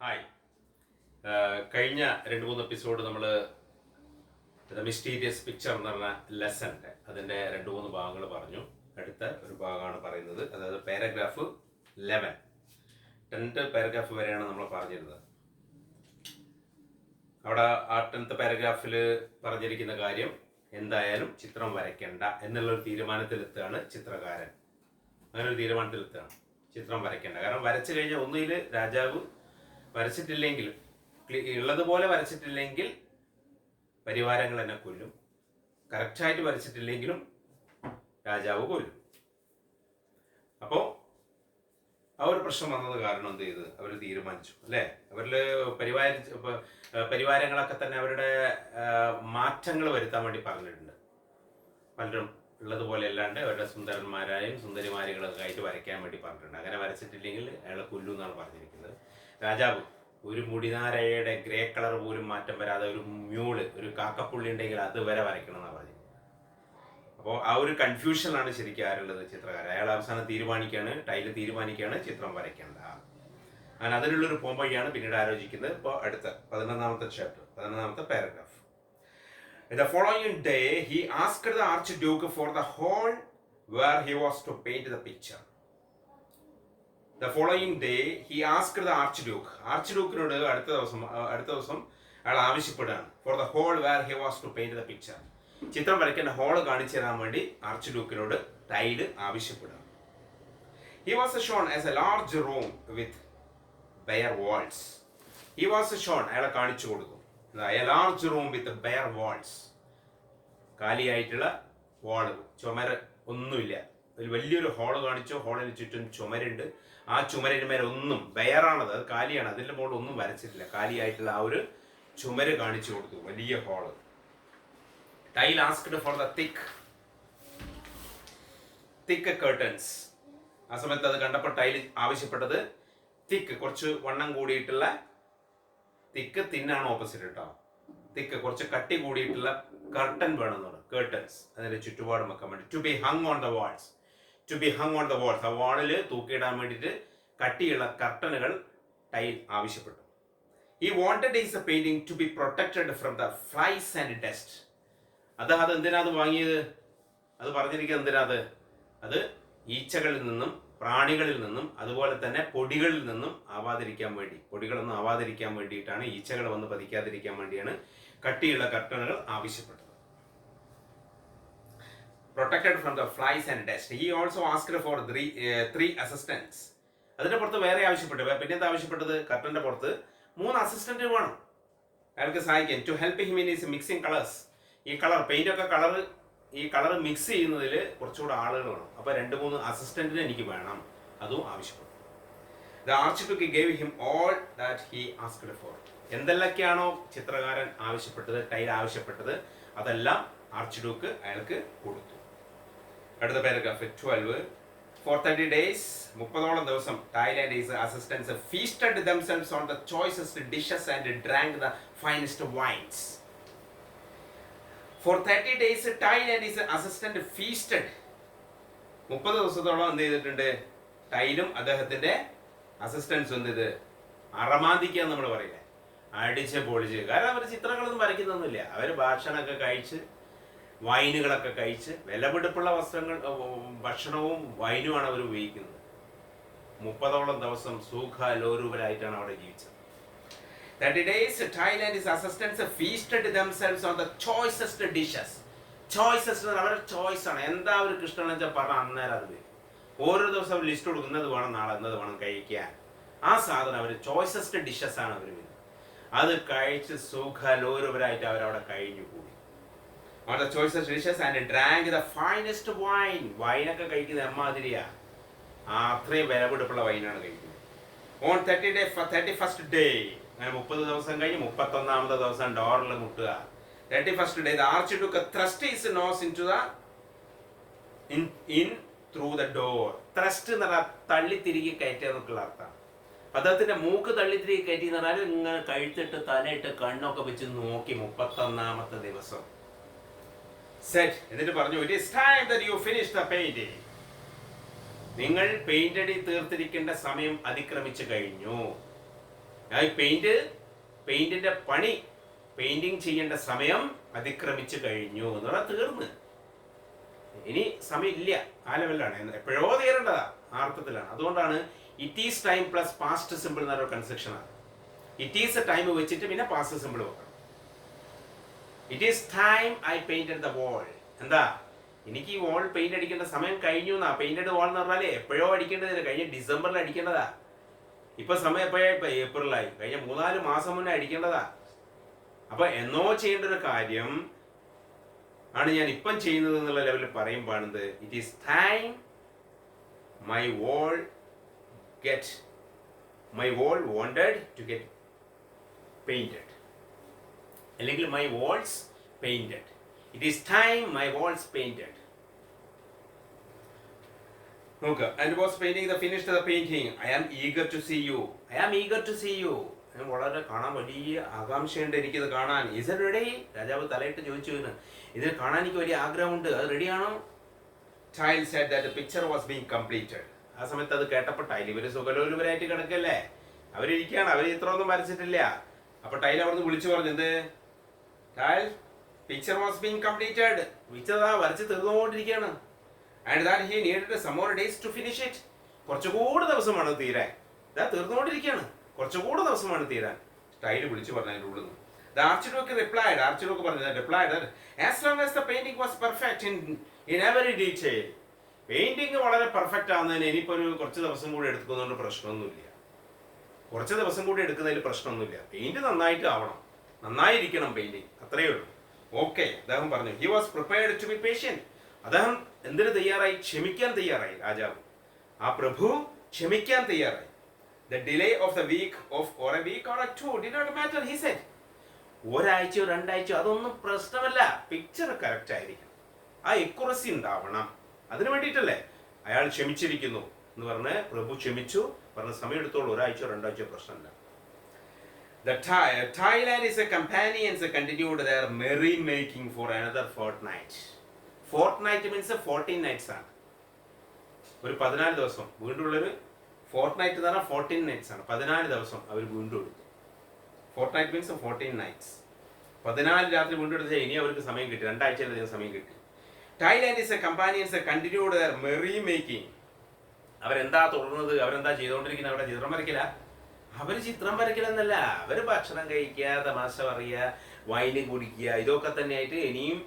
Hi. കഴിഞ്ഞ 2-3 episode നമ്മൾ mysterious picture എന്ന് പറഞ്ഞ ലെസൻ്റെ അതിൻ്റെ 2-3 ഭാഗങ്ങൾ പറഞ്ഞു. അടുത്ത ഒരു ഭാഗമാണ് പറയുന്നത്, അതായത് പാരഗ്രാഫ് 11. 10th പാരഗ്രാഫ് വരെയാണ് നമ്മൾ പറഞ്ഞിരുന്നത്. അവിടെ ആ 10th പാരഗ്രാഫിൽ പറഞ്ഞിരിക്കുന്ന കാര്യം എന്തായാലും ചിത്രം വരയ്ക്കേണ്ട എന്നുള്ളൊരു തീരുമാനത്തിലെത്തുകയാണ് ചിത്രകാരൻ. അങ്ങനെ ഒരു തീരുമാനത്തിലെത്തുകയാണ് ചിത്രം വരയ്ക്കേണ്ട. കാരണം വരച്ചു കഴിഞ്ഞാൽ ഒന്നുകിൽ രാജാവ് വരച്ചിട്ടില്ലെങ്കിൽ, ഉള്ളതുപോലെ വരച്ചിട്ടില്ലെങ്കിൽ പരിവാരങ്ങൾ എന്നെ കൊല്ലും, കറക്റ്റായിട്ട് വരച്ചിട്ടില്ലെങ്കിലും രാജാവ് കൊല്ലും. അപ്പോൾ ആ ഒരു പ്രശ്നം വന്നത് കാരണം എന്ത് ചെയ്ത് അവർ തീരുമാനിച്ചു അല്ലേ, അവരിൽ പരിവാരങ്ങളൊക്കെ തന്നെ അവരുടെ മാറ്റങ്ങൾ വരുത്താൻ വേണ്ടി പറഞ്ഞിട്ടുണ്ട്. പലരും ഉള്ളതുപോലെ അല്ലാണ്ട് അവരുടെ സുന്ദരന്മാരായും സുന്ദരിമാരികളൊക്കെ ആയിട്ട് വരയ്ക്കാൻ വേണ്ടി പറഞ്ഞിട്ടുണ്ട്. അങ്ങനെ വരച്ചിട്ടില്ലെങ്കിൽ അയാളെ കൊല്ലു എന്നാണ് പറഞ്ഞിരിക്കുന്നത്. രാജാവ് ഒരു മുടിനാരയുടെ ഗ്രേ കളർ പോലും മാറ്റം വരാതെ ഒരു മ്യൂള്, ഒരു കാക്കപ്പുള്ളി ഉണ്ടെങ്കിൽ അത് വരെ വരയ്ക്കണം എന്നാണ് പറഞ്ഞത്. അപ്പോൾ ആ ഒരു കൺഫ്യൂഷനാണ് ശരിക്കും ആരുള്ളത്, ചിത്രകാരൻ. അയാൾ അവസാനം ടൈല് തീരുമാനിക്കുകയാണ് ചിത്രം വരയ്ക്കേണ്ട. അങ്ങനെ അതിനുള്ളൊരു പോംവഴിയാണ് പിന്നീട് ആലോചിക്കുന്നത്. ഇപ്പോൾ അടുത്ത 11th chapter 11th paragraph. The following day he asked the archduke for the hall where he was to paint the picture. The following day he asked the archduke. ആർച്ച്ഡ്യൂക്കിനോട് അടുത്ത ദിവസം അയാൾ ആവശ്യപ്പെടുകയാണ് for the hall where he was to paint the picture. ചിത്രം വരയ്ക്കേണ്ട whole കാണിച്ചു തരാൻ വേണ്ടി ആർച്ച്ഡ്യൂക്കിനോട് tile ആവശ്യപ്പെടുകയാണ്. He was shown as a large room with bare walls. He was shown, അയാളെ കാണിച്ചു കൊടുക്കും, a large room with bare walls. കാലിയായിട്ടുള്ള വാള്, ചുമര് ഒന്നുമില്ല. ഒരു വലിയൊരു ഹോള് കാണിച്ചു. ഹോളിന് ചുറ്റും ചുമരുണ്ട്. ആ ചുമരിന്മേൽ ഒന്നും ബെയറാണത്, അത് കാലിയാണ്. അതിൻ്റെ മുകളിൽ ഒന്നും വരച്ചിട്ടില്ല. കാലിയായിട്ടുള്ള ആ ഒരു ചുമര് കാണിച്ചു കൊടുത്തു, വലിയ hall. Tyl asked for the thick curtains. ആ സമയത്ത് അത് കണ്ടപ്പോൾ ടൈൽ ആവശ്യപ്പെട്ടത് തിക്ക്, കുറച്ച് വണ്ണം കൂടിയിട്ടുള്ള, തിന്നാണ് ഓപ്പോസിറ്റ് കേട്ടോ. തിക്ക് കുറച്ച് കട്ടി കൂടിയിട്ടുള്ള കർട്ടൻ വേണമെന്നാണ്, കേർട്ടൻസ്. അതിന്റെ ചുറ്റുപാടും വെക്കാൻ വേണ്ടി. To be hung on the walls. ആ വാളിൽ തൂക്കിയിടാൻ വേണ്ടിയിട്ട് കട്ടിയുള്ള കർട്ടനുകൾ ടൈൽ ആവശ്യപ്പെട്ടു. He wanted his painting to be protected from the flies and dust. അത് എന്തിനാ അത് വാങ്ങിയത്? അത് പറഞ്ഞിരിക്കുന്നത് എന്തിനാ? അത് ഈച്ചകളിൽ നിന്നും പ്രാണികളിൽ നിന്നും അതുപോലെ തന്നെ പൊടികളിൽ നിന്നും പൊടികളൊന്നും ആവാതിരിക്കാൻ വേണ്ടിയിട്ടാണ്, ഈച്ചകൾ വന്ന് പതിക്കാതിരിക്കാൻ വേണ്ടിയാണ് കട്ടിയുള്ള കർട്ടനുകൾ ആവശ്യപ്പെട്ടത്. Protected from the flies and dust. He also asked for three assistants. അതിന്റെ പുറത്ത് വേറെ ആവശ്യപ്പെട്ടു. പിന്നെ എന്താ ആവശ്യപ്പെട്ടത്? കർട്ടന്റെ പുറത്ത് 3 അസിസ്റ്റന്റ് വേണം അയാൾക്ക് സഹായിക്കാൻ. To help him in his mixing colours. ഈ കളർ മിക്സ് ചെയ്യുന്നതിൽ കുറച്ചുകൂടെ ആളുകൾ വേണം. അപ്പോൾ 2-3 അസിസ്റ്റന്റിനെ എനിക്ക് വേണം, അതും ആവശ്യപ്പെട്ടു. The archduke gave him all that he asked for. എന്തെല്ലാമൊക്കെയാണോ ചിത്രകാരൻ ആവശ്യപ്പെട്ടത്, ടൈൽ ആവശ്യപ്പെട്ടത്, അതെല്ലാം ആർച്ച്ഡ്യൂക്ക് അയാൾക്ക് കൊടുത്തു. അടുത്ത പാരഗ്രാഫ് 12. For 30 days, 30 ദിവസം, Tyle and his assistants feasted themselves on the choicest dishes and drank the finest wines. For 30 days, Tyle and his assistant feasted. 30 ദിവസത്തോളം എന്ത് ചെയ്തിട്ടുണ്ട്? ടൈലും അദ്ദേഹത്തിന്റെ അസിസ്റ്റൻസും എന്ത് ചെയ്ത് അറമാദിക്കുക നമ്മൾ പറയില്ലേ, അടിച്ച് പൊളിച്ച്. കാരണം അവർ ചിത്രങ്ങളൊന്നും വരയ്ക്കുന്നൊന്നുമില്ല. അവർ ഭക്ഷണമൊക്കെ കഴിച്ച്, വൈനുകളൊക്കെ കഴിച്ച്, വിലപിടിപ്പുള്ള ഭക്ഷണവും വൈനുമാണ് അവർ ഉപയോഗിക്കുന്നത്. 30 ദിവസം സുഖലോലുപരായിട്ടാണ് അവിടെ ജീവിച്ചത്. 30 days, Tyle and his assistants feasted themselves on the choicest dishes. Choices അവരുടെ ചോയ്സ് ആണ്. എന്താ അവർക്ക് ഇഷ്ടമെന്ന് വെച്ചാൽ പറഞ്ഞാൽ അന്നേരം അത് വരും. ഓരോ ദിവസം അവർ ലിസ്റ്റ് കൊടുക്കും, ഇന്നത് വേണം, നാളെ ഇന്നത് വേണം കഴിക്കാൻ. ആ സാധനം അവർ ചോയ്സസ്റ്റ് ഡിഷസ് ആണ് അവർ വരുന്നത്. അത് കഴിച്ച് സുഖലോലുപരായിട്ട് അവരവിടെ കഴിഞ്ഞു കൂടി. On the choicest dishes and drank the finest wine. വൈനൊക്കെ കഴിക്കുന്നത് എമ്മാതിരിയാ, അത്രയും വിലപിടിപ്പുള്ള വൈനാണ് കഴിക്കുന്നത്. On 31st day, അങ്ങനെ 30 ദിവസം കഴിഞ്ഞ് 31ാമത്തെ ദിവസം ഡോറിൽ മുട്ടുക. 31st day, the archduke thrust his nose into the in through the door. Thrust എന്ന് പറഞ്ഞാൽ തള്ളി തിരികെ കയറ്റുക എന്നൊക്കെയുള്ള അർത്ഥം. അദ്ദേഹത്തിന്റെ മൂക്ക് തള്ളി തിരികെ കയറ്റി എന്ന് പറഞ്ഞാൽ ഇങ്ങനെ കഴുത്തിട്ട് തലയിട്ട് കണ്ണൊക്കെ വെച്ച് നോക്കി 31ാമത്തെ ദിവസം. Said, എന്നിട്ട് പറഞ്ഞു, it is time that you finish the painting. നിങ്ങൾ പെയിന്റ് അടി തീർത്തിരിക്കേണ്ട സമയം അതിക്രമിച്ചു കഴിഞ്ഞു. പെയിന്റിന്റെ പണി, പെയിന്റിങ് ചെയ്യേണ്ട സമയം അതിക്രമിച്ചു കഴിഞ്ഞു എന്ന് പറഞ്ഞാൽ തീർന്ന്, ഇനി സമയമില്ല, ആ ലെവലിലാണ്, എപ്പോഴോ തീരേണ്ടതാ, ആ അർത്ഥത്തിലാണ്. അതുകൊണ്ടാണ് it is time plus past simple എന്നൊരു കൺസ്ട്രക്ഷനാണ്. ഇറ്റ് ഈസ് ടൈം വെച്ചിട്ട് പിന്നെ പാസ്റ്റ് സിമ്പിൾ വെക്കണം. It is time I painted the wall. എന്താ, എനിക്ക് ഈ വാൾ പെയിന്റ് അടിക്കേണ്ട സമയം കഴിഞ്ഞു എന്നാ. പെയിന്റഡ് വാൾ എന്ന് പറഞ്ഞാൽ എപ്പോഴോ അടിക്കേണ്ടതില്ല, കഴിഞ്ഞ ഡിസംബറിൽ അടിക്കേണ്ടതാ. ഇപ്പൊ സമയം എപ്പോഴായി? ഇപ്പൊ ഏപ്രിലായി. കഴിഞ്ഞ 3-4 മാസം മുന്നേ അടിക്കേണ്ടതാ. അപ്പൊ എന്നോ ചെയ്യേണ്ട ഒരു കാര്യം ആണ് ഞാൻ ഇപ്പം ചെയ്യുന്നത് എന്നുള്ള ലെവലിൽ പറയുമ്പോഴാണിത് it is time my wall wanted to get painted, അല്ലെങ്കിൽ my walls painted. It is time my walls painted. നോക്കുക, and was painting the finished the painting. I am eager to see you. ഞാൻ വളരെ കാണാൻ വലിയ ആകാംക്ഷയുണ്ട്, എനിക്കിത് കാണാൻ. Is it ready? രാജാവ് തലയിട്ട് ചോദിച്ചു, ഇതിന് കാണാൻ എനിക്ക് വലിയ ആഗ്രഹമുണ്ട്, അത് റെഡിയാണോ? Child said that the picture was being completed. ആ സമയത്ത് അത് കേട്ടപ്പോൾ ടൈൽ, ഇവര് സുഖലോലുപരായിട്ട് കിടക്കല്ലേ, അവരിയ്ക്കുകയാണ്, അവർ ഇത്ര ഒന്നും വരച്ചിട്ടില്ല. അപ്പൊ ടൈൽ അവിടുന്ന് വിളിച്ചു പറഞ്ഞു, എന്ത്? Tile, picture was being completed. Picture വരച്ച് തീർന്നുകൊണ്ടിരിക്കുകയാണ്. And that he needed some more days to finish it. കുറച്ചുകൂടെ ദിവസമാണ് തീരാൻ. ഇതാ തീർന്നുകൊണ്ടിരിക്കുകയാണ്, കുറച്ചുകൂടെ ദിവസമാണ് തീരാൻ. ടൈൽ വിളിച്ചു പറഞ്ഞു അതിൻ്റെ ഉള്ളിൽ നിന്ന്. The archduke replied, as long as the painting was perfect in every detail. Painting വളരെ പെർഫെക്റ്റ് ആവുന്നതിന് ഇനിയിപ്പോൾ ഒരു കുറച്ച് ദിവസം കൂടി എടുക്കുന്നതുകൊണ്ട് പ്രശ്നമൊന്നുമില്ല. കുറച്ച് ദിവസം കൂടി എടുക്കുന്നതിൽ പ്രശ്നമൊന്നുമില്ല. പെയിന്റ് നന്നായിട്ട് ആവണം, നന്നായിരിക്കണം പെയിന്റിങ്, അത്രയേ ഉള്ളൂ. ഓക്കെ, അദ്ദേഹം പറഞ്ഞു. He was prepared to be patient. അദ്ദേഹം എന്തിനു തയ്യാറായി? ക്ഷമിക്കാൻ തയ്യാറായി. രാജാവ്, ആ പ്രഭു ക്ഷമിക്കാൻ തയ്യാറായി. The delay of the week or a week or 2 did not matter, he said. ഒരാഴ്ചയോ 2 ആഴ്ചയോ അതൊന്നും പ്രശ്നമല്ല, പിക്ചർ കറക്റ്റ് ആയിരിക്കണം, ആ എക്യുറസി ഉണ്ടാവണം. അതിനു വേണ്ടിയിട്ടല്ലേ അയാൾ ക്ഷമിച്ചിരിക്കുന്നു എന്ന് പറഞ്ഞ് പ്രഭു ക്ഷമിച്ചു, പറഞ്ഞ സമയം എടുത്തോളൂ, 1 ആഴ്ചയോ 2 ആഴ്ചയോ പ്രശ്നമില്ല. Tile and his companions continued their merry making for another fortnight. Fortnight means 14 nights ആണ്, ഒരു 14 ദിവസം. വീണ്ടും ഉള്ളൊരു ഫോർട്ട്നൈറ്റ് എന്ന് പറഞ്ഞാൽ 14 nights ആണ്, 14 ദിവസം അവർ വീണ്ടും എടുത്തു. Fortnite means 14 nights. 14 രാത്രി വീണ്ടും എടുത്താൽ ഇനി അവർക്ക് സമയം കിട്ടി, 2 ആഴ്ചയിലധികം സമയം കിട്ടി. Tile and his companions continued their merry making. അവരെന്താ തുടർന്നത്? അവരെന്താ ചെയ്തുകൊണ്ടിരിക്കുന്നത്? അവിടെ ചിത്രം വരയ്ക്കില്ല. അവർ ചിത്രം വരയ്ക്കലെന്നല്ല, അവർ ഭക്ഷണം കഴിക്കുക, തമാശ പറയുക, വൈനും കുടിക്കുക, ഇതൊക്കെ തന്നെയായിട്ട് ഇനിയും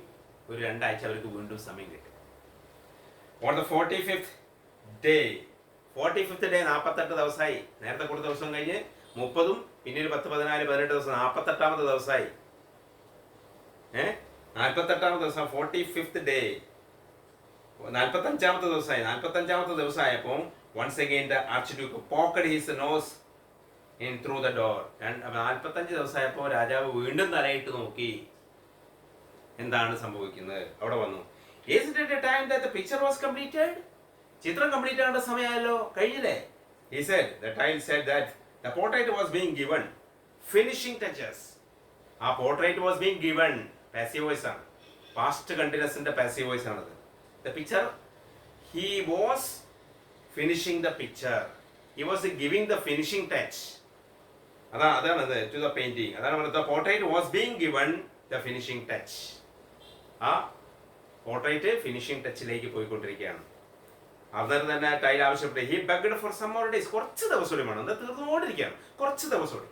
ഒരു 2 ആഴ്ച അവർക്ക് വീണ്ടും സമയം കിട്ടും. On the 45th day, 48 ദിവസമായി. നേരത്തെ കുറച്ച് ദിവസം കഴിഞ്ഞ് 30, പിന്നെ 10, 14, 18 ദിവസം, 48ാമത്തെ ദിവസമായി. 48ാമത്തെ ദിവസം, 45th day, 45ാമത്തെ ദിവസമായി. 45ാമത്തെ ദിവസമായപ്പോൾ once again the archduke poked his nose in through the door. 45 ദിവസമായപ്പോൾ രാജാവ് വീണ്ടും തലയിട്ട് നോക്കി, എന്താണ് സംഭവിക്കുന്നത്? അവിടെ വന്നു. Is it at the time that the picture was completed? ചിത്രം കംപ്ലീറ്റ് ആകേണ്ട സമയമായല്ലോ, കഴിഞ്ഞില്ലേ? He said, the tile said that the portrait was being given finishing touches. ആ portrait was being given, passive voice ആണ്, past continuousന്റെ passive voice ആണത്. The picture, he was finishing the picture, he was giving the finishing touch. അതാണത് to the painting. അതാണ് പറഞ്ഞത്, the portrait was being given the finishing touch. ആ portrait finishing ടച്ചിലേക്ക് പോയിക്കൊണ്ടിരിക്കുകയാണ്. അന്നേരം തന്നെ Tyl ആവശ്യപ്പെട്ടു. He begged for some more days. കുറച്ച് ദിവസം കൂടി വേണം, എന്താ തീർന്നുകൊണ്ടിരിക്കുകയാണ്, കുറച്ച് ദിവസം കൂടി.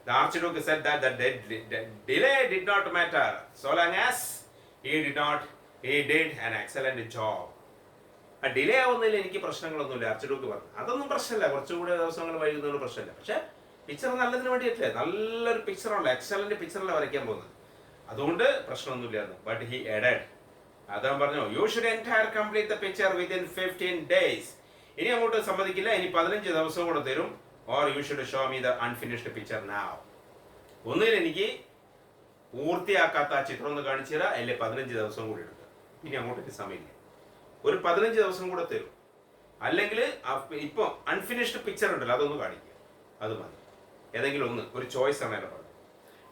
The archduke said that the delay did not matter so long as he did an excellent job. ആ ഡിലേ ആവുന്നതിൽ എനിക്ക് പ്രശ്നങ്ങളൊന്നുമില്ല, ആർച്ച്ഡ്യൂക്ക് പറഞ്ഞു. അതൊന്നും പ്രശ്നമില്ല, കുറച്ചുകൂടി ദിവസങ്ങൾ വൈകുന്നതിന് പ്രശ്നമില്ല. പക്ഷെ പിക്ചർ നല്ലതിന് വേണ്ടിയിട്ടില്ലേ, നല്ലൊരു പിക്ചറുള്ള എക്സലന്റ് പിക്ചറല്ല വരയ്ക്കാൻ പോകുന്നത്, അതുകൊണ്ട് പ്രശ്നമൊന്നുമില്ലായിരുന്നു. ബട്ട് ഹി ആഡഡ്, അദ്ദേഹം പറഞ്ഞു, you should entire complete the picture within 15 days. ഇനി അങ്ങോട്ട് സമ്മതിക്കില്ല, ഇനി 15 ദിവസം കൂടെ തരും. Or you should show me the unfinished picture now. ഒന്നിൽ എനിക്ക് പൂർത്തിയാക്കാത്ത ആ ചിത്രം ഒന്ന് കാണിച്ചു തരാം, അല്ലെ 15 ദിവസം കൂടി എടുക്കുക. ഇനി അങ്ങോട്ടേക്ക് സമയമില്ല, ഒരു 15 ദിവസം കൂടെ തരും. അല്ലെങ്കിൽ ഇപ്പൊ അൺഫിനിഷ്ഡ് പിക്ചർ ഉണ്ടല്ലോ, അതൊന്ന് കാണിക്കുക, അത് മതി. ഏതെങ്കിലും ഒന്ന്, ഒരു ചോയ്സ് ആണ് പറഞ്ഞത്.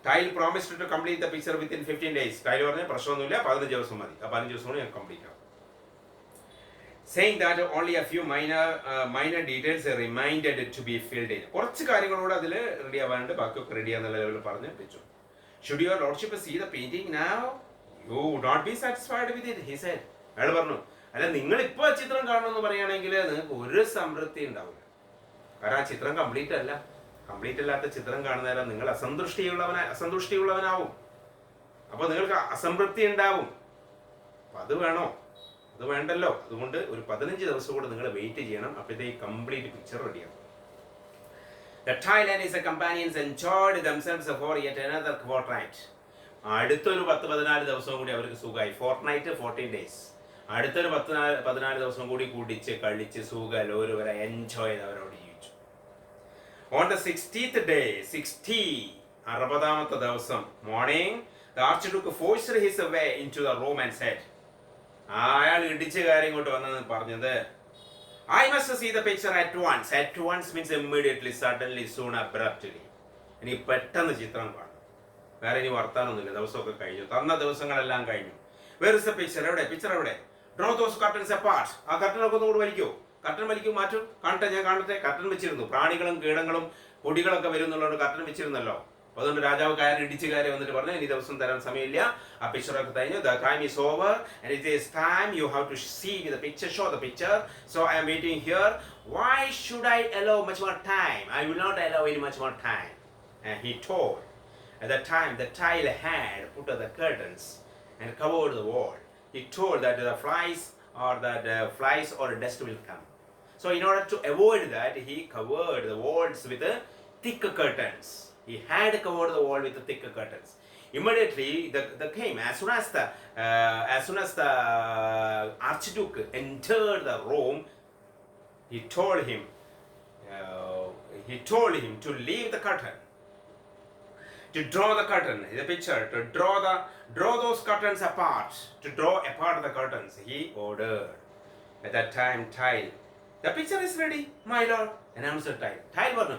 Tyl promised to complete the picture within 15 days. Tyl പറഞ്ഞ പ്രശ്നമൊന്നുമില്ല, 15 ദിവസം മതി. ആ 15 ദിവസം കൂടി ഞാൻ കംപ്ലീറ്റ് ആവും. saying that only a few minor details are reminded to be filled in. കുറച്ച് കാര്യങ്ങളോട് അതിൽ റെഡി ആവാണ്ട് ബാക്കിയൊക്കെ റെഡി ആകുന്ന ലെവലിൽ പറഞ്ഞ് വെച്ചു. Should your lordship see the painting now? You would not be satisfied with it, he said. അയാൾ പറഞ്ഞു, അല്ല നിങ്ങൾ ഇപ്പോൾ ആ ചിത്രം കാണണമെന്ന് പറയുകയാണെങ്കിൽ നിങ്ങൾക്ക് ഒരു സംതൃപ്തി ഉണ്ടാവില്ല. കാരണം ആ ചിത്രം കംപ്ലീറ്റ് അല്ലാത്ത ചിത്രം കാണുന്നേരം നിങ്ങൾ അസന്തുഷ്ടിയുള്ളവനാവും. അപ്പോൾ നിങ്ങൾക്ക് അസംതൃപ്തി ഉണ്ടാവും. അപ്പം അത് വേണോ? അത് വേണ്ടല്ലോ. അതുകൊണ്ട് ഒരു 15 ദിവസം കൂടെ നിങ്ങൾ വെയിറ്റ് ചെയ്യണം. അപ്പോഴത്തേക്ക് കംപ്ലീറ്റ് പിക്ചർ റെഡിയാവും. The Tile and his companions enjoyed themselves for yet another fortnight. അടുത്തൊരു 10-14 ദിവസം കൂടി അവർക്ക് സുഖമായി. Fortnite 14 days. അടുത്തൊരു 14 ദിവസം കൂടി കുടിച്ച് കളിച്ച് സുഖം ഓരോവരെ എൻജോയ് ചെയ്ത് അവരോട് ജീവിച്ചു. On the 60th day, 60th ദിവസം morning, the Archduke forced his way into the room and said, അയാൾ ഇടിച്ച കാര്യം ഇങ്ങോട്ട് വന്നെന്ന് പറഞ്ഞത്, I must see the picture at once. At once means immediately, suddenly, soon, abruptly. ഇനി പെട്ടെന്ന് ചിത്രം കാണും. വേറെ ഇനി വർത്താനൊന്നുമില്ല. ദിവസമൊക്കെ കഴിഞ്ഞു. തന്ന ദിവസങ്ങളെല്ലാം കഴിഞ്ഞു. Where is the picture? എവിടെ? പിക്ചർ എവിടെ? Draw those curtains apart. ആ കർട്ടനൊക്കെ ഒന്നുകൂടി വലിക്കൂ. കർട്ടൻ വലിക്കും, മാറ്റും. കാണട്ടെ, ഞാൻ കാണട്ടെ. കർട്ടൻ വെച്ചിരുന്നു. പ്രാണികളും കീടങ്ങളും പൊടികളൊക്കെ വരുന്നുള്ളതുകൊണ്ട് കർട്ടൻ വെച്ചിരുന്നല്ലോ. അതുകൊണ്ട് രാജാവ് ഇടിച്ച് കയറി വന്നിട്ട് പറഞ്ഞു, ഇനി ദിവസം തരാൻ സമയമില്ല. ആ പിക്ചറൊക്കെ കഴിഞ്ഞു. The time is over and it is time you have to see the picture, show the picture. So I am waiting here. Why should I allow much more time? I will not allow any much more time. And he told. At that time the Tile had put the curtains and covered the wall. He told that the flies or dust will come. So in order to avoid that, he covered the walls with thick curtains. He had covered the wall with the thick curtains. Immediately, the came as soon as the Archduke entered the room, he told him to leave the curtain, to draw the curtain, the picture, to draw those curtains apart, to draw apart the curtains. He ordered. At that time, Tile, the picture is ready, my lord, announced Tile. Tile was,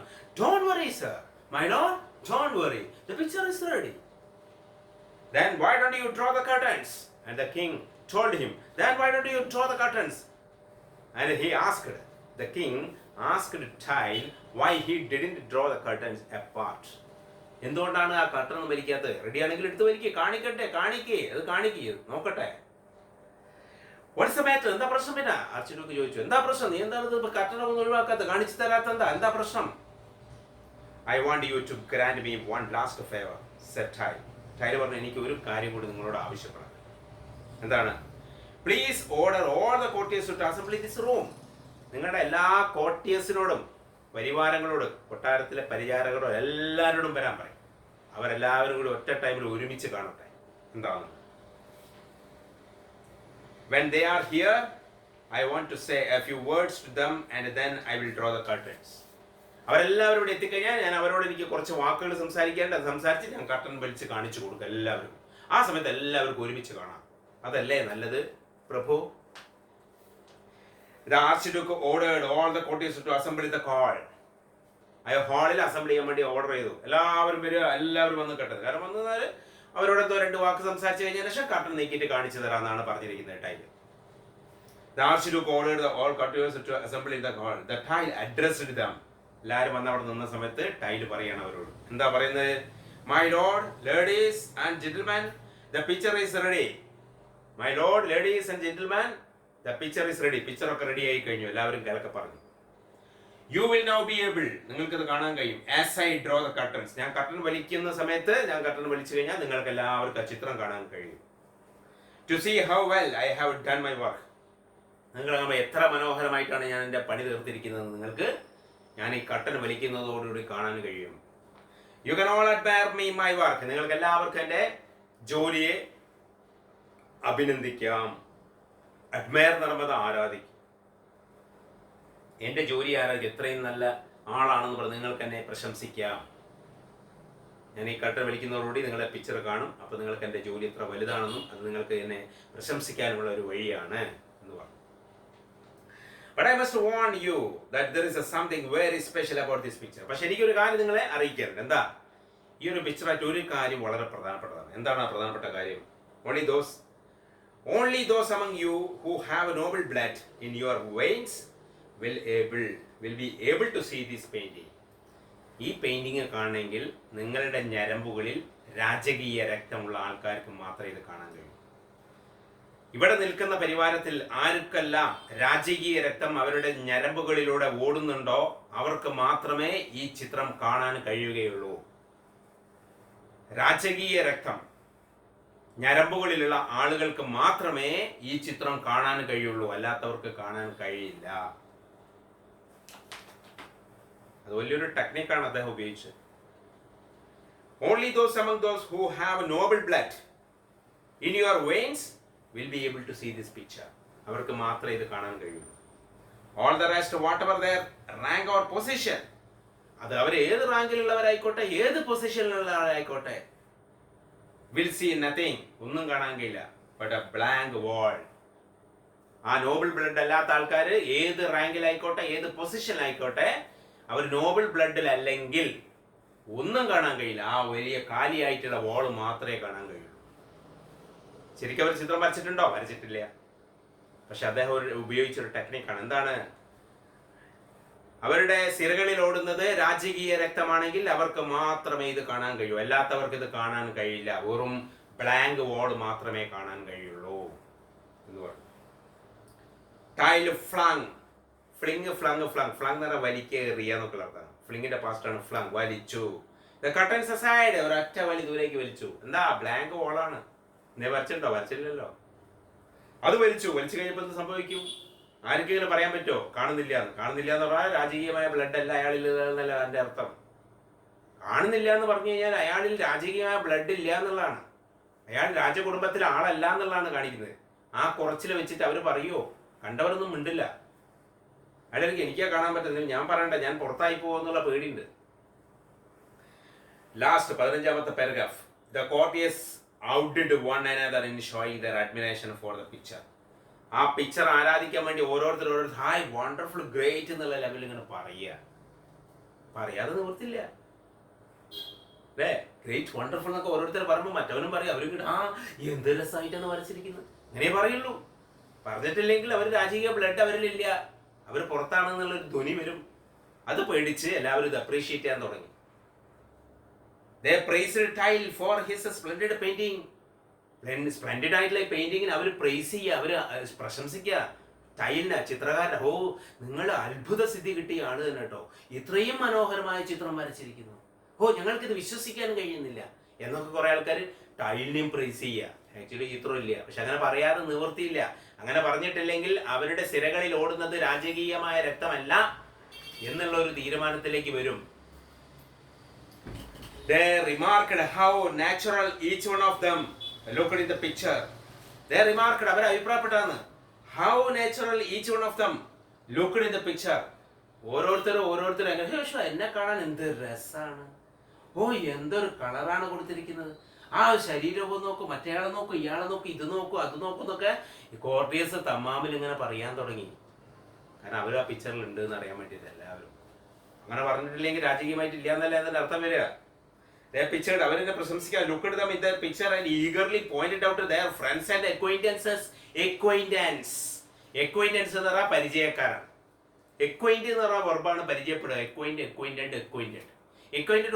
don't worry, sir. My lord, don't worry. The picture is ready. Then why don't you draw the curtains? And the king told him, then why don't you draw the curtains? And the king asked Tile why he didn't draw the curtains apart. എന്തുകൊണ്ടാണ് ആ curtain വലിക്കാത്തത്? Ready ആണെങ്കിൽ എടുത്ത് വലിക്കുക, കാണിക്കേ നോക്കട്ടെ. What's the matter? എന്താ പ്രശ്നം? പിന്നെ ആർച്ചിഡ്യൂക്ക് ചോദിച്ചു, എന്താ പ്രശ്നം? നീ എന്താണ് കർട്ടനൊന്നും ഒഴിവാക്കാത്ത, കാണിച്ചു തരാത്ത? എന്താ പ്രശ്നം? I want you to grant me one last favor, said Tile. Tile പറഞ്ഞു, എനിക്ക് ഒരു കാര്യം കൂടി നിങ്ങളോട് ആവശ്യപ്പെടാം. എന്താണ്? Please order all the courtiers to assemble in this room. നിങ്ങളുടെ എല്ലാ കോർട്ടിയേഴ്സിനോടും പരിവാരങ്ങളോട്, കൊട്ടാരത്തിലെ പരിചാരകരോട് എല്ലാവരോടും വരാൻ പറയും. അവരെല്ലാവരും കൂടി ഒറ്റ ടൈമിൽ ഒരുമിച്ച് കാണട്ടെ. എന്താണ്? When they are here, I want to say a few words to them and then I will draw the curtains. അവരെല്ലാവരും ഇവിടെ എത്തിക്കഴിഞ്ഞാൽ ഞാൻ അവരോട് എനിക്ക് കുറച്ച് വാക്കുകൾ സംസാരിച്ച് ഞാൻ കർട്ടൻ വലിച്ച് കാണിച്ചു കൊടുക്കും എല്ലാവരും. ആ സമയത്ത് എല്ലാവർക്കും ഒരുമിച്ച് കാണാം. അതല്ലേ നല്ലത് പ്രഭു? The Archduke ordered all the courtiers to assemble in the hall. ഹാളിൽ അസംബിൾ ചെയ്യാൻ വേണ്ടി ഓർഡർ ചെയ്തു. എല്ലാവരും വരിക, എല്ലാവരും വന്ന് കെട്ടത്. കാരണം വന്നാൽ അവരോട് എന്തോ 2 വാക്ക് സംസാരിച്ച് കഴിഞ്ഞ ശേഷം കർട്ടൻ നീക്കിയിട്ട് കാണിച്ചു തരാമെന്നാണ് പറഞ്ഞിരിക്കുന്നത് tile. The Archduke ordered all courtiers to assemble in the hall. The Tile addressed them. എല്ലാവരും വന്ന് അവിടെ നിന്ന സമയത്ത് ടൈൽ പറയാണ് അവരോട്. എന്താ പറയുന്നത്? My lord, ladies and gentlemen, the picture is ready. My lord, ladies and gentlemen, the picture is ready. Picture ഒക്കെ റെഡി ആയി കഴിഞ്ഞു. എല്ലാവരും കേൾക്കെ പറഞ്ഞു. You will now be able, നിങ്ങൾക്കത് കാണാൻ കഴിയും. As I draw the curtains, ഞാൻ കർട്ടൻ വലിക്കുന്ന സമയത്ത്, ഞാൻ കർട്ടൻ വലിച്ചു കഴിഞ്ഞാൽ നിങ്ങൾക്ക് എല്ലാവർക്കും ആ ചിത്രം കാണാൻ കഴിയും. To see how well I have done my work. നിങ്ങൾ എത്ര മനോഹരമായിട്ടാണ് ഞാൻ എൻ്റെ പണി തീർത്തിരിക്കുന്നത് നിങ്ങൾക്ക് ഞാൻ ഈ കർട്ടൻ വലിക്കുന്നതോടുകൂടി കാണാൻ കഴിയും. You can all admire me, my work. നിങ്ങൾക്ക് എല്ലാവർക്കും എൻ്റെ ജോലിയെ അഭിനന്ദിക്കാം. അഡ്മയർ നിർമ്മത ആരാധിക്കും. എൻ്റെ ജോലി ആരാധിക്കും. എത്രയും നല്ല ആളാണെന്ന് പറഞ്ഞ് നിങ്ങൾക്ക് എന്നെ പ്രശംസിക്കാം. ഞാൻ ഈ കർട്ടൻ വലിക്കുന്നതോടുകൂടി നിങ്ങളെ പിക്ചർ കാണും. അപ്പോൾ നിങ്ങൾക്ക് എൻ്റെ ജോലി എത്ര വലുതാണെന്നും അത് നിങ്ങൾക്ക് എന്നെ പ്രശംസിക്കാനുള്ള ഒരു വഴിയാണ് എന്ന് പറഞ്ഞു. But I must warn you that there is something very special about this picture. പക്ഷെ എനിക്കൊരു കാര്യം നിങ്ങളെ അറിയിക്കാറുണ്ട്. എന്താ? ഈ ഒരു പിക്ചറായിട്ട് ഒരു കാര്യം വളരെ പ്രധാനപ്പെട്ടതാണ്. എന്താണ് ആ പ്രധാനപ്പെട്ട കാര്യം? Only those among you who have noble blood in your veins will be able to see this painting. ഈ പെയിന്റിങ് കാണണമെങ്കിൽ നിങ്ങളുടെ ഞരമ്പുകളിൽ രാജകീയ രക്തമുള്ള ആൾക്കാർക്ക് മാത്രമേ ഇത് കാണാൻ കഴിയൂ. ഇവിടെ നിൽക്കുന്ന പരിവാരത്തിൽ ആർക്കെല്ലാം രാജകീയ രക്തം അവരുടെ ഞരമ്പുകളിലൂടെ ഓടുന്നുണ്ടോ അവർക്ക് മാത്രമേ ഈ ചിത്രം കാണാൻ കഴിയുകയുള്ളൂ. രാജകീയ രക്തം ഞരമ്പുകളിലുള്ള ആളുകൾക്ക് മാത്രമേ ഈ ചിത്രം കാണാൻ കഴിയുള്ളൂ, അല്ലാത്തവർക്ക് കാണാൻ കഴിയില്ല. അത് വലിയൊരു ടെക്നിക്കാണ് അദ്ദേഹം ഉപയോഗിച്ചത്. Only those among those who have noble blood in your veins will be able to see this picture. അവർക്ക് മാത്രമേ ഇത് കാണാൻ കഴിയുള്ളൂ. All the rest, whatever their rank or position, അത് അവർ ഏത് റാങ്കിലുള്ളവരായിക്കോട്ടെ ഏത് പൊസിഷനിലുള്ളവരായിക്കോട്ടെ, will see nothing, ഒന്നും കാണാൻ കഴിയില്ല, but a blank wall. ആ നോബിൾ ബ്ലഡ് അല്ലാത്ത ആൾക്കാർ ഏത് റാങ്കിലായിക്കോട്ടെ ഏത് പൊസിഷനിലായിക്കോട്ടെ, അവർ നോബിൾ ബ്ലഡിൽ അല്ലെങ്കിൽ ഒന്നും കാണാൻ കഴിയില്ല. ആ വലിയ കാലിയായിട്ടുള്ള വാൾ മാത്രമേ കാണാൻ കഴിയൂ. ശരിക്കും അവർ ചിത്രം വരച്ചിട്ടുണ്ടോ? വരച്ചിട്ടില്ല. പക്ഷെ അദ്ദേഹം ഉപയോഗിച്ചൊരു ടെക്നിക്കാണ്. എന്താണ്? അവരുടെ സിരകളിൽ ഓടുന്നത് രാജകീയ രക്തമാണെങ്കിൽ അവർക്ക് മാത്രമേ ഇത് കാണാൻ കഴിയൂ, അല്ലാത്തവർക്ക് ഇത് കാണാൻ കഴിയില്ല. വെറും ബ്ലാങ്ക് വാൾ മാത്രമേ കാണാൻ കഴിയുള്ളൂ എന്ന് പറഞ്ഞു. Tyl flung, fling flung flung flung എന്ന് പറഞ്ഞാൽ വലിക്കുക എറിയ എന്നൊക്കെ അർത്ഥം. ഫ്ലിങ്ങിന്റെ പാസ്റ്റാണ് ഫ്ലങ്, വലിച്ചു. ദ കർട്ടൻസ് അസൈഡ്, ഒരൊറ്റ വലി ദൂരേക്ക് വലിച്ചു. എന്താ? ബ്ലാങ്ക് വാളാണ്. നീ വരച്ചിട്ടുണ്ടോ? വരച്ചില്ലല്ലോ. അത് വലിച്ചു കഴിഞ്ഞപ്പോൾ എന്ത് സംഭവിക്കും? ആർക്കെങ്കിലും പറയാൻ പറ്റുമോ? കാണുന്നില്ല എന്ന് പറഞ്ഞാൽ രാജകീയമായ ബ്ലഡ് അല്ല അയാളിൽ എന്നല്ല എൻ്റെ അർത്ഥം. കാണുന്നില്ല എന്ന് പറഞ്ഞു കഴിഞ്ഞാൽ അയാളിൽ രാജകീയമായ ബ്ലഡ് ഇല്ല എന്നുള്ളതാണ്. അയാൾ രാജകുടുംബത്തിലെ ആളല്ല എന്നുള്ളതാണ് കാണിക്കുന്നത്. ആ കുറച്ചിൽ വെച്ചിട്ട് അവർ പറയുമോ? കണ്ടവരൊന്നും മിണ്ടില്ല. അയാൾക്ക് എനിക്കാ കാണാൻ പറ്റുന്നില്ല, ഞാൻ പറയണ്ട, ഞാൻ പുറത്തായി പോകുന്നുള്ള പേടിയുണ്ട്. ലാസ്റ്റ് 15ാമത്തെ paragraph. The courtiers outdid one another in showing their admiration for the picture. ആ പിക്ചർ ആരാധിക്കാൻ വേണ്ടി ഓരോരുത്തർ ഹായ് വണ്ടർഫുൾ ഗ്രേറ്റ് എന്നുള്ള ലെവലിൽ ഇങ്ങനെ പറയാതെ നിവർത്തില്ല അല്ലേ? ഗ്രേറ്റ് വണ്ടർഫുൾ എന്നൊക്കെ ഓരോരുത്തർ പറയുമ്പോൾ മറ്റവനും പറയും, അവരും ആ എന്ത് രസമായിട്ടാണ് വരച്ചിരിക്കുന്നത്, അങ്ങനെ പറയുള്ളൂ. പറഞ്ഞിട്ടില്ലെങ്കിൽ അവർ രാജകീയ ബ്ലഡ് അവരിലില്ല, അവർ പുറത്താണെന്നുള്ളൊരു ധ്വനി വരും. അത് പേടിച്ച് എല്ലാവരും ഇത് അപ്രീഷിയേറ്റ് ചെയ്യാൻ തുടങ്ങി. They praised Tile for his splendid painting. Splendid ആയിട്ടുള്ള പെയിന്റിങ്ങിന് അവർ പ്രൈസ് ചെയ്യുക, അവർ പ്രശംസിക്കുക. ടൈലിന്, ചിത്രകാരൻ, ഓ നിങ്ങൾ അത്ഭുത സിദ്ധി കിട്ടിയ ആള് തന്നെ കേട്ടോ, ഇത്രയും മനോഹരമായ ചിത്രം വരച്ചിരിക്കുന്നു, ഓ ഞങ്ങൾക്കിത് വിശ്വസിക്കാൻ കഴിയുന്നില്ല എന്നൊക്കെ കുറെ ആൾക്കാർ ടൈലിനെയും പ്രൈസ് ചെയ്യുക. ആക്ച്വലി ചിത്രം ഇല്ല, പക്ഷെ അങ്ങനെ പറയാതെ നിവൃത്തിയില്ല. അങ്ങനെ പറഞ്ഞിട്ടില്ലെങ്കിൽ അവരുടെ സിരകളിൽ ഓടുന്നത് രാജകീയമായ രക്തമല്ല എന്നുള്ള ഒരു തീരുമാനത്തിലേക്ക് വരും. They remarked how natural each one of them looked in the picture. They remarked, our അഭിപ്രായപ്പെട്ടാണ്, how natural each one of them looked in the picture. ഓരോരുത്തരും എങ്ങനെ എന്നെ കാണാൻ എന്ത് രസാണ്, ഓ എന്തൊരു കളറാണ് കൊടുത്തിരിക്കുന്നത്, ആ ശരീരവും നോക്കൂ, മറ്റേയാളെ നോക്കൂ, ഇയാളെ നോക്കൂ, ഇത് നോക്കൂ, അത് നോക്കൂ എന്നൊക്കെ ഈ കോർട്ടിയസ് തമ്മാമിൽ ഇങ്ങനെ പറയാൻ തുടങ്ങി. കാരണം അവർ ആ പിക്ചറിൽ ഉണ്ട് എന്ന് അറിയാൻ വേണ്ടിയിട്ട് എല്ലാവരും. അങ്ങനെ പറഞ്ഞിട്ടില്ലെങ്കിൽ രാജകീയമായിട്ടില്ല എന്നല്ല അതിന്റെ അർത്ഥം വരിക. Pictured, അവരെ പ്രശംസിക്കുക. Looked at them in their picture and eagerly pointed out to their friends and acquaintances. Acquaintance എന്ന് പറഞ്ഞാൽ പരിചയക്കാരാണ്. Acquaint എന്ന് പറഞ്ഞാൽ വെർബാണ് പരിചയപ്പെടുക. Acquainted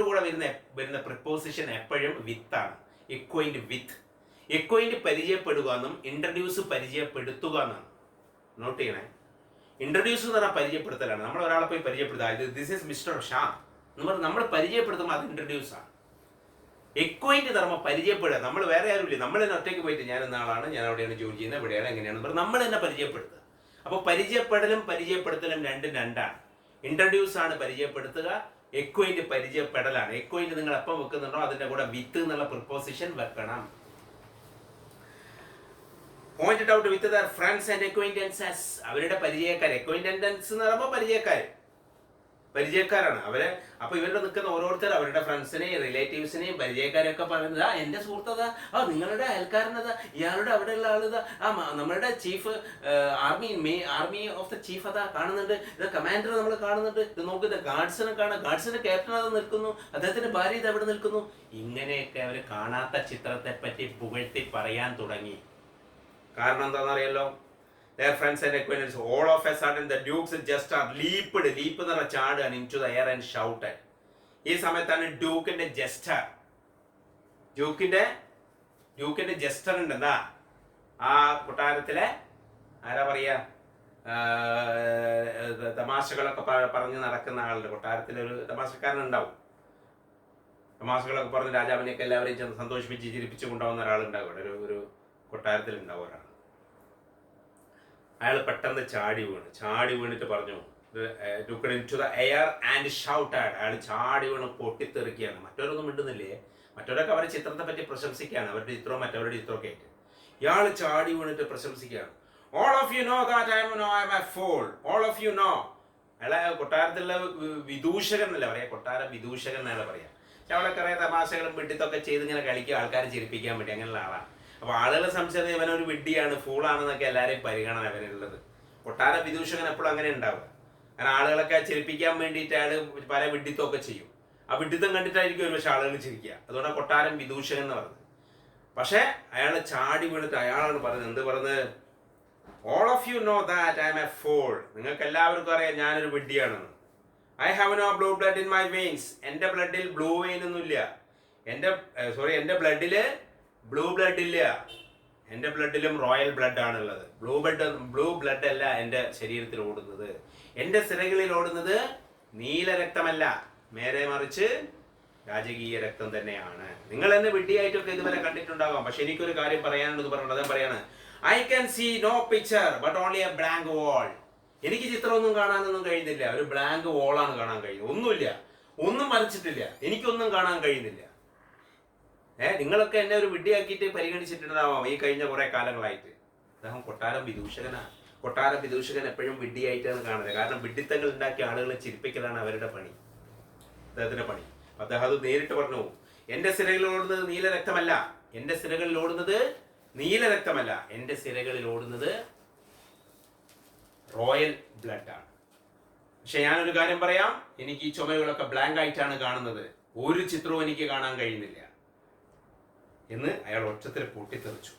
കൂടെ വരുന്ന പ്രിപ്പോസിഷൻ എപ്പോഴും വിത്ത് ആണ്. Acquaint പരിചയപ്പെടുക എന്നും ഇൻട്രൊഡ്യൂസ് പരിചയപ്പെടുത്തുക എന്നാണ്. നോട്ട് ചെയ്യണേ. ഇൻട്രൊഡ്യൂസ് എന്ന് പറഞ്ഞാൽ പരിചയപ്പെടുത്തലാണ്. നമ്മൾ ഒരാളെ പോയി പരിചയപ്പെടുത്തുക, ദിസ് ഈസ് മിസ്റ്റർ ഷാ എന്ന് പറഞ്ഞാൽ നമ്മൾ പരിചയപ്പെടുത്തുമ്പോൾ അത് ഇൻട്രൊഡ്യൂസ് ആണ്. എക്വൈന്റ് ധർമ്മം പരിചയപ്പെടുക. നമ്മൾ വേറെ ആരുമില്ല, നമ്മൾ തന്നെ ഒറ്റയ്ക്ക് പോയിട്ട് ഞാൻ എന്ന ആളാണ്, ഞാൻ അവിടെയാണ് ജോലി ചെയ്യുന്നത്, ഇവിടെയാണ്, എങ്ങനെയാണ് പറഞ്ഞാൽ നമ്മൾ തന്നെ പരിചയപ്പെടുത്തുക. അപ്പോൾ പരിചയപ്പെടലും പരിചയപ്പെടുത്തലും രണ്ടാണ്. ഇൻട്രൊഡ്യൂസ് ആണ് പരിചയപ്പെടുത്തുക, എക്വൈന്റ് പരിചയപ്പെടലാണ്. എക്വൈന്റ് നിങ്ങൾ എപ്പം വെക്കുന്നുണ്ടോ അതിന്റെ കൂടെ വിത്ത് എന്നുള്ള പ്രിപ്പോസിഷൻ വെക്കണം. Pointed out with their friends and acquaintances, അവരുടെ പരിചയക്കാർ. അക്വൈന്റൻസ് എന്ന് പറയുമ്പോൾ പരിചയക്കാരാണ് അവരെ. അപ്പൊ ഇവരുടെ നിൽക്കുന്ന ഓരോരുത്തർ അവരുടെ ഫ്രണ്ട്സിനെയും റിലേറ്റീവ്സിനെയും പരിചയക്കാരെയൊക്കെ പറയുന്നത്, എന്റെ സുഹൃത്തതാ, നിങ്ങളുടെ അയൽക്കാരനതാ, ഇയാളുടെ അവിടെയുള്ള ആളിതാ, നമ്മളുടെ chief army of the chief അതാ കാണുന്നുണ്ട്, ഇത് കമാൻഡർ നമ്മൾ കാണുന്നുണ്ട്, ഇത് നോക്കുന്നത് ഗാർഡ്സിനെ കാണാം, ഗാർഡ്സിന്റെ ക്യാപ്റ്റൻ അത് നിൽക്കുന്നു, അദ്ദേഹത്തിന്റെ ഭാര്യ ഇത് അവിടെ നിൽക്കുന്നു. ഇങ്ങനെയൊക്കെ അവർ കാണാത്ത ചിത്രത്തെ പറ്റി പുകഴ്ത്തി പറയാൻ തുടങ്ങി. കാരണം എന്താണെന്നറിയല്ലോ, their friends and acquaintances, all of a sudden the dukes just are leap എന്ന് പറഞ്ഞ ചാടുകയാണ് into the air and shouted. ഈ സമയത്താണ് ഡ്യൂക്കിന്റെ ജസ്റ്റർ ഉണ്ട്, എന്താ ആ കൊട്ടാരത്തിലെ ആരാ പറയാ തമാശകളൊക്കെ പറഞ്ഞ് നടക്കുന്ന ആളുടെ കൊട്ടാരത്തിലൊരു തമാശക്കാരനുണ്ടാവും. തമാശകളൊക്കെ പറഞ്ഞ് രാജാവിനെയൊക്കെ എല്ലാവരെയും ചെന്ന് സന്തോഷിപ്പിച്ച് ചിരിപ്പിച്ച് കൊണ്ടുപോകുന്ന ഒരാളുണ്ടാവും. ഇവിടെ ഒരു കൊട്ടാരത്തിൽ ഉണ്ടാവും ഒരാൾ. അയാൾ പെട്ടെന്ന് ചാടി വീണിട്ട് പറഞ്ഞു, to the air and shouted. അയാൾ ചാടി വീണ് പൊട്ടിത്തെറിക്കുകയാണ്. മറ്റവരൊന്നും മിണ്ടുന്നില്ലേ? മറ്റവരൊക്കെ അവരുടെ ചിത്രത്തെ പറ്റി പ്രശംസിക്കുകയാണ്, അവരുടെ ചിത്രവും മറ്റവരുടെ ചിത്രമൊക്കെ ആയിട്ട്. ഇയാൾ ചാടി വീണിട്ട് പ്രശംസിക്കുകയാണ്. All of you know that I am a fool. All of you know. അയാളെ കൊട്ടാരത്തിലുള്ള വിദൂഷകൻ എന്നല്ല പറയാ, കൊട്ടാര വിദൂഷകൻ എന്നല്ല പറയാ. പക്ഷെ അവളെ കുറേ തമാശകളും വിഡിത്തൊക്കെ ചെയ്ത് ഇങ്ങനെ കളിക്കുക, ആൾക്കാരെ ചിരിപ്പിക്കാൻ വേണ്ടി, അങ്ങനെയുള്ള ആളാണ്. അപ്പൊ ആളുകളെ സംശയം ഇവനൊരു വിഡ്ഢിയാണ്, ഫൂളാണെന്നൊക്കെ എല്ലാവരെയും പരിഗണന അവനുള്ളത്. കൊട്ടാര വിദൂഷകൻ എപ്പോഴും അങ്ങനെ ഉണ്ടാവുക. കാരണം ആളുകളൊക്കെ ചിരിപ്പിക്കാൻ വേണ്ടിയിട്ട് അയാൾ പല വിഡിത്തൊക്കെ ചെയ്യും. ആ വിഡിത്തം കണ്ടിട്ടായിരിക്കും ഒരു പക്ഷെ ആളുകൾ ചിരിക്കുക. അതുകൊണ്ടാണ് കൊട്ടാരം വിദൂഷകൻ എന്ന് പറഞ്ഞത്. പക്ഷെ അയാൾ ചാടി വീണിട്ട് അയാളാണ് പറഞ്ഞത്, എന്ത് പറഞ്ഞത്? All of you know that I am a fool. നിങ്ങൾക്ക് എല്ലാവർക്കും അറിയാം ഞാനൊരു വിഡ്ഢിയാണെന്ന്. I have no blue blood in my veins. എൻ്റെ ബ്ലഡിൽ ബ്ലൂ വെയിൻ ഒന്നുമില്ല. എൻ്റെ ബ്ലഡില് ബ്ലൂ ബ്ലഡ് ഇല്ല. എൻ്റെ ബ്ലഡിലും റോയൽ ബ്ലഡ് ആണുള്ളത്. ബ്ലൂ ബ്ലഡ് അല്ല എൻ്റെ ശരീരത്തിൽ ഓടുന്നത്. എൻ്റെ സിരകളിൽ ഓടുന്നത് നീല രക്തമല്ല, നേരെ മറിച്ച് രാജകീയ രക്തം തന്നെയാണ്. നിങ്ങൾ എന്നെ വിഡ്ഢിയായിട്ടൊക്കെ ഇതുവരെ കണ്ടിട്ടുണ്ടാകാം. പക്ഷെ എനിക്കൊരു കാര്യം പറയാനുള്ളത് പറഞ്ഞത് അദ്ദേഹം പറയാണ്, I can see no picture but only a blank wall. എനിക്ക് ചിത്രമൊന്നും കാണാനൊന്നും കഴിയുന്നില്ല, ഒരു ബ്ലാങ്ക് വോളാണ് കാണാൻ കഴിയുന്നത്. ഒന്നുമില്ല, ഒന്നും വരച്ചിട്ടില്ല, എനിക്കൊന്നും കാണാൻ കഴിയുന്നില്ല. നിങ്ങളൊക്കെ എന്നെ ഒരു വിഡ്ഢിയാക്കിയിട്ട് പരിഗണിച്ചിട്ടുണ്ടാവാം ഈ കഴിഞ്ഞ കുറെ കാലങ്ങളായിട്ട്. അദ്ദേഹം കൊട്ടാരം വിദൂഷകൻ എപ്പോഴും വിഡ്ഢിയായിട്ടാണ് കാണുന്നത്. കാരണം വിഡ്ഢിത്തങ്ങൾ ഉണ്ടാക്കിയ ആളുകളെ ചിരിപ്പിക്കലാണ് അവരുടെ പണി, അദ്ദേഹത്തിന്റെ പണി. അദ്ദേഹം അത് നേരിട്ട് പറഞ്ഞു, എന്റെ സിരകളിൽ ഓടുന്നത് നീല രക്തമല്ല, എന്റെ സിരകളിൽ ഓടുന്നത് എൻ്റെ സിരകളിൽ ഓടുന്നത് റോയൽ ബ്ലഡ് ആണ്. പക്ഷെ ഞാനൊരു കാര്യം പറയാം, എനിക്ക് ഈ ചുമകളൊക്കെ ബ്ലാങ്ക് ആയിട്ടാണ് കാണുന്നത്, ഒരു ചിത്രവും എനിക്ക് കാണാൻ കഴിയുന്നില്ല എന്ന് അയാൾ ഒച്ചത്തിൽ പൊട്ടിത്തെറിച്ചു.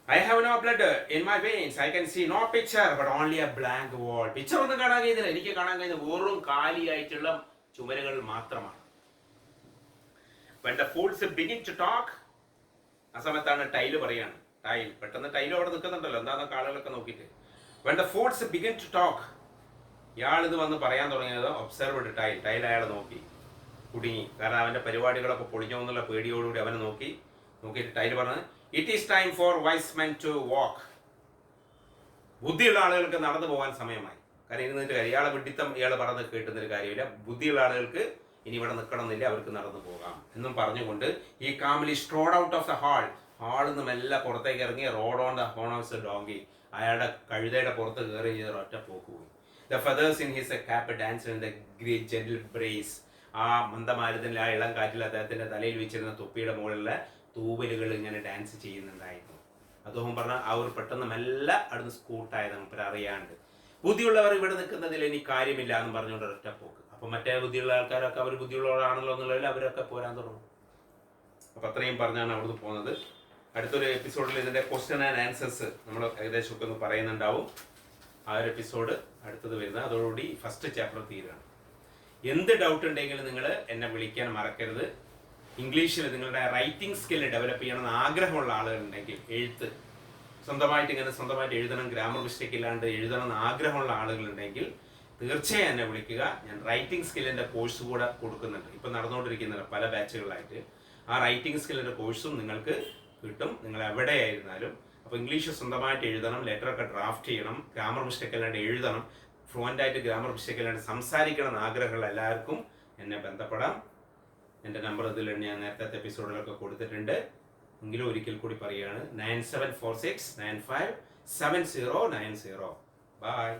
I have no blood in my veins. I can see no picture but only a blank wall. Picture ഒന്നും കാണാൻ കഴിയുന്നില്ല, എനിക്ക് കാണാൻ കഴിയുന്നത് വെറും കാലിയായിട്ടുള്ള ചുമരുകൾ മാത്രമാണ്. When the fools begin to talk, ആ സമയത്താണ് ടൈല് പറയാണ്. പെട്ടെന്ന് ടൈല് അവിടെ നിൽക്കുന്നുണ്ടല്ലോ, എന്താണെന്നൊക്കെ ആളുകളൊക്കെ നോക്കിയിട്ട്. When the fools begin to talk, ഇയാൾ ഇത് വന്ന് പറയാൻ തുടങ്ങിയത് ഒബ്സർവ്ഡ് ടൈൽ അയാൾ കുടുങ്ങി. കാരണം അവന്റെ പരിപാടികളൊക്കെ പൊളിഞ്ഞോ എന്നുള്ള പേടിയോടുകൂടി അവനെ നോക്കിയിട്ട് ടൈല് പറഞ്ഞത്, it is time for wise men to walk. ബുദ്ധിയുള്ള ആളുകൾക്ക് നടന്നു പോകാൻ സമയമായി. കാരണം ഇരുന്നിട്ട് ഇയാളെ വിഡിത്തം ഇയാൾ പറഞ്ഞത് കേട്ടുന്നൊരു കാര്യമില്ല. ബുദ്ധിയുള്ള ആളുകൾക്ക് ഇനി ഇവിടെ നിൽക്കണമെന്നില്ല, അവർക്ക് നടന്നു പോകാം എന്നും പറഞ്ഞുകൊണ്ട് ഈ കാംലി സ്ട്രോഡ് ഔട്ട് ഓഫ് ദ ഹാളിൽ നിന്ന് മെല്ലെ പുറത്തേക്ക് ഇറങ്ങി road on the horn of the donkey. അയാളുടെ കഴുതയുടെ പുറത്ത് കയറി ചെയ്ത ഒറ്റ പോക്ക് പോയി. The feathers in his cap dance in the great gentle brace. ആ മന്ദമാരുതത്തിൽ ആ ഇളം കാറ്റിൽ അദ്ദേഹത്തിന്റെ തലയിൽ വെച്ചിരുന്ന തൊപ്പിയുടെ മുകളിലെ തൂവലുകൾ ഇങ്ങനെ ഡാൻസ് ചെയ്യുന്നുണ്ടായിരുന്നു. അദ്ദേഹം പറഞ്ഞ ആ ഒരു പെട്ടെന്ന് മെല്ലെ അവിടുന്ന് സ്കൂട്ടായത് നമുക്ക് അറിയാണ്ട്. ബുദ്ധിയുള്ളവർ ഇവിടെ നിൽക്കുന്നതിൽ എനിക്ക് കാര്യമില്ല എന്ന് പറഞ്ഞുകൊണ്ട് ഒറ്റ പോക്ക്. അപ്പൊ മറ്റേ ബുദ്ധിയുള്ള ആൾക്കാരൊക്കെ അവർ ബുദ്ധിയുള്ളവരാണല്ലോ എന്നുള്ളതിൽ അവരൊക്കെ പോരാൻ തുടങ്ങും. അപ്പൊ അത്രയും പറഞ്ഞാണ് അവിടുന്ന് പോകുന്നത്. അടുത്തൊരു എപ്പിസോഡിൽ ഇതിന്റെ ക്വസ്റ്റ്യൻ ആൻഡ് ആൻസേഴ്സ് നമ്മൾ ഏകദേശം ഒക്കെ ഒന്ന് പറയുന്നുണ്ടാവും. ആ ഒരു എപ്പിസോഡ് അടുത്തത് വരുന്നത്. അതോടുകൂടി ഫസ്റ്റ് ചാപ്റ്റർ തീരുകയാണ്. എന്ത് ഡൗട്ട് ഉണ്ടെങ്കിലും നിങ്ങൾ എന്നെ വിളിക്കാൻ മറക്കരുത്. ഇംഗ്ലീഷിൽ നിങ്ങളുടെ റൈറ്റിംഗ് സ്കില്ല് ഡെവലപ്പ് ചെയ്യണമെന്ന് ആഗ്രഹമുള്ള ആളുകളുണ്ടെങ്കിൽ, എഴുത്ത് സ്വന്തമായിട്ട് എഴുതണം, ഗ്രാമർ മിസ്റ്റേക്ക് ഇല്ലാണ്ട് എഴുതണം എന്ന് ആഗ്രഹമുള്ള ആളുകളുണ്ടെങ്കിൽ തീർച്ചയായും എന്നെ വിളിക്കുക. ഞാൻ റൈറ്റിംഗ് സ്കില്ലിൻ്റെ കോഴ്സ് കൂടെ കൊടുക്കുന്നുണ്ട്. ഇപ്പം നടന്നുകൊണ്ടിരിക്കുന്നില്ല പല ബാച്ചുകളായിട്ട്. ആ റൈറ്റിംഗ് സ്കില്ലിൻ്റെ കോഴ്സും നിങ്ങൾക്ക് കിട്ടും, നിങ്ങൾ എവിടെയായിരുന്നാലും. അപ്പോൾ ഇംഗ്ലീഷ് സ്വന്തമായിട്ട് എഴുതണം, ലെറ്ററൊക്കെ ഡ്രാഫ്റ്റ് ചെയ്യണം, ഗ്രാമർ മിസ്റ്റേക്ക് അല്ലാണ്ട് എഴുതണം, ഫ്ലുവൻ്റായിട്ട് ഗ്രാമർ മിസ്റ്റേക്ക് അല്ലാണ്ട് സംസാരിക്കണം എന്ന് ആഗ്രഹമുള്ള എല്ലാവർക്കും എന്നെ ബന്ധപ്പെടാം. എൻ്റെ നമ്പർ ഇതിൽ ഞാൻ നേരത്തെ എപ്പിസോഡിലൊക്കെ കൊടുത്തിട്ടുണ്ട്. എങ്കിലും ഒരിക്കൽ കൂടി പറയുകയാണ്, 9746957090. ബൈ.